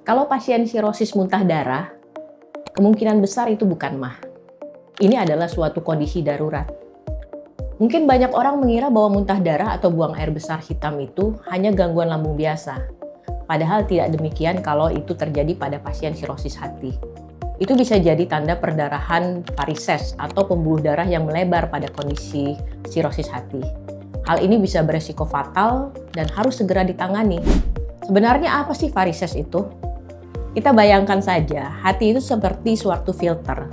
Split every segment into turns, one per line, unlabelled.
Kalau pasien sirosis muntah darah, kemungkinan besar itu bukan MAH. Ini adalah suatu kondisi darurat. Mungkin banyak orang mengira bahwa muntah darah atau buang air besar hitam itu hanya gangguan lambung biasa. Padahal tidak demikian kalau itu terjadi pada pasien sirosis hati. Itu bisa jadi tanda perdarahan varises atau pembuluh darah yang melebar pada kondisi sirosis hati. Hal ini bisa beresiko fatal dan harus segera ditangani. Sebenarnya apa sih varises itu? Kita bayangkan saja, hati itu seperti suatu filter.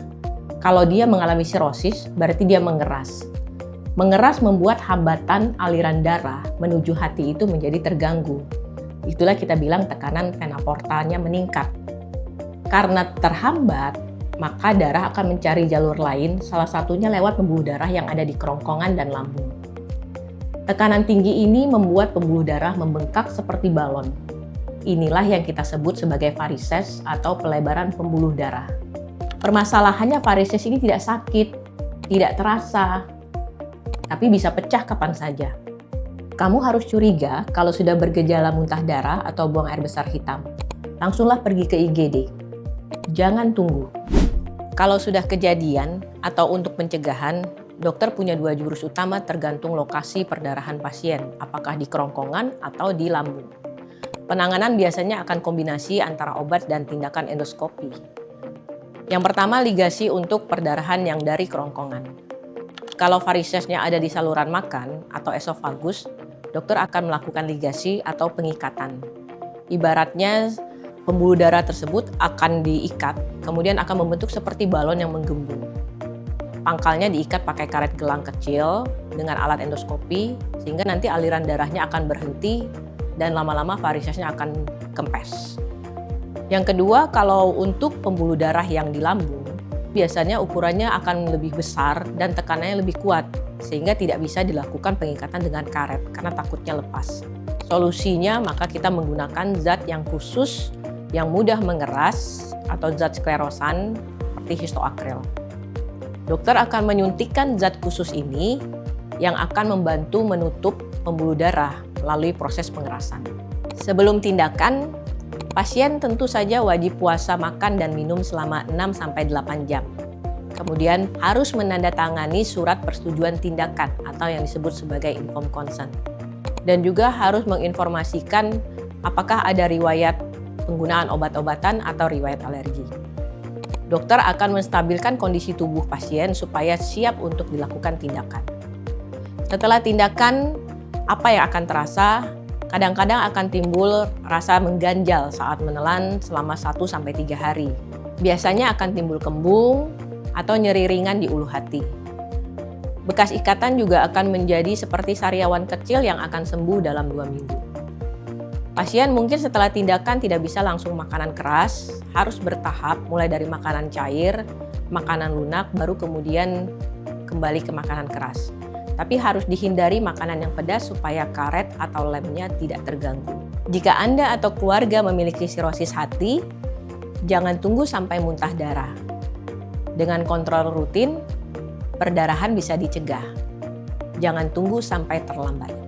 Kalau dia mengalami sirosis, berarti dia mengeras. Mengeras membuat hambatan aliran darah menuju hati itu menjadi terganggu. Itulah kita bilang tekanan vena portanya meningkat. Karena terhambat, maka darah akan mencari jalur lain, salah satunya lewat pembuluh darah yang ada di kerongkongan dan lambung. Tekanan tinggi ini membuat pembuluh darah membengkak seperti balon. Inilah yang kita sebut sebagai varises atau pelebaran pembuluh darah. Permasalahannya varises ini tidak sakit, tidak terasa, tapi bisa pecah kapan saja. Kamu harus curiga kalau sudah bergejala muntah darah atau buang air besar hitam. Langsunglah pergi ke IGD. Jangan tunggu. Kalau sudah kejadian atau untuk pencegahan, dokter punya dua jurus utama tergantung lokasi perdarahan pasien, apakah di kerongkongan atau di lambung. Penanganan biasanya akan kombinasi antara obat dan tindakan endoskopi. Yang pertama, ligasi untuk perdarahan yang dari kerongkongan. Kalau varisesnya ada di saluran makan atau esofagus, dokter akan melakukan ligasi atau pengikatan. Ibaratnya pembuluh darah tersebut akan diikat, kemudian akan membentuk seperti balon yang menggembung. Pangkalnya diikat pakai karet gelang kecil dengan alat endoskopi, sehingga nanti aliran darahnya akan berhenti dan lama-lama varisesnya akan kempes. Yang kedua, kalau untuk pembuluh darah yang di lambung, biasanya ukurannya akan lebih besar dan tekanannya lebih kuat, sehingga tidak bisa dilakukan pengikatan dengan karet karena takutnya lepas. Solusinya, maka kita menggunakan zat yang khusus, yang mudah mengeras, atau zat sklerosan seperti histoakril. Dokter akan menyuntikkan zat khusus ini yang akan membantu menutup pembuluh darah melalui proses pengerasan. Sebelum tindakan, pasien tentu saja wajib puasa makan dan minum selama 6-8 jam. Kemudian harus menandatangani surat persetujuan tindakan atau yang disebut sebagai informed consent. Dan juga harus menginformasikan apakah ada riwayat penggunaan obat-obatan atau riwayat alergi. Dokter akan menstabilkan kondisi tubuh pasien supaya siap untuk dilakukan tindakan. Setelah tindakan, apa yang akan terasa? Kadang-kadang akan timbul rasa mengganjal saat menelan selama 1-3 hari. Biasanya akan timbul kembung atau nyeri ringan di ulu hati. Bekas ikatan juga akan menjadi seperti sariawan kecil yang akan sembuh dalam 2 minggu. Pasien mungkin setelah tindakan tidak bisa langsung makanan keras, harus bertahap mulai dari makanan cair, makanan lunak, baru kemudian kembali ke makanan keras. Tapi harus dihindari makanan yang pedas supaya karet atau lemnya tidak terganggu. Jika Anda atau keluarga memiliki sirosis hati, jangan tunggu sampai muntah darah. Dengan kontrol rutin, perdarahan bisa dicegah. Jangan tunggu sampai terlambat.